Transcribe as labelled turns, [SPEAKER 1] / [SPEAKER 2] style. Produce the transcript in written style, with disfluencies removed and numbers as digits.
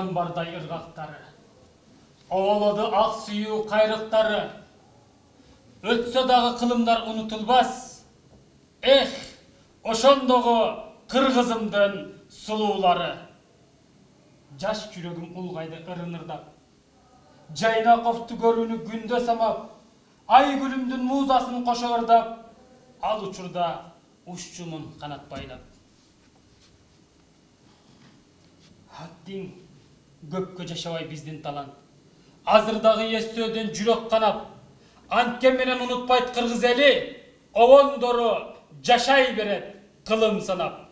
[SPEAKER 1] жамбардай ыргактары, оволоду ак сүйүү кайрыктары. Өтсө дагы кылымдар унутулбас. Эх, ошондогу кыргызымдын сулуулары. Жаш жүрөгүм улгайды ырынырдап. Жайнаковту көрүүнү күндө самап, Айгүлүмдүн музасын кошо ырдап, ал учурда ушчумун канат байлап. Хаттиң көпкө жашабай биздин талант. Азырдагы эстөөдөн жүрөк канап, антке менен унутпайт кыргыз эли, обондору жашай берет кылым санап.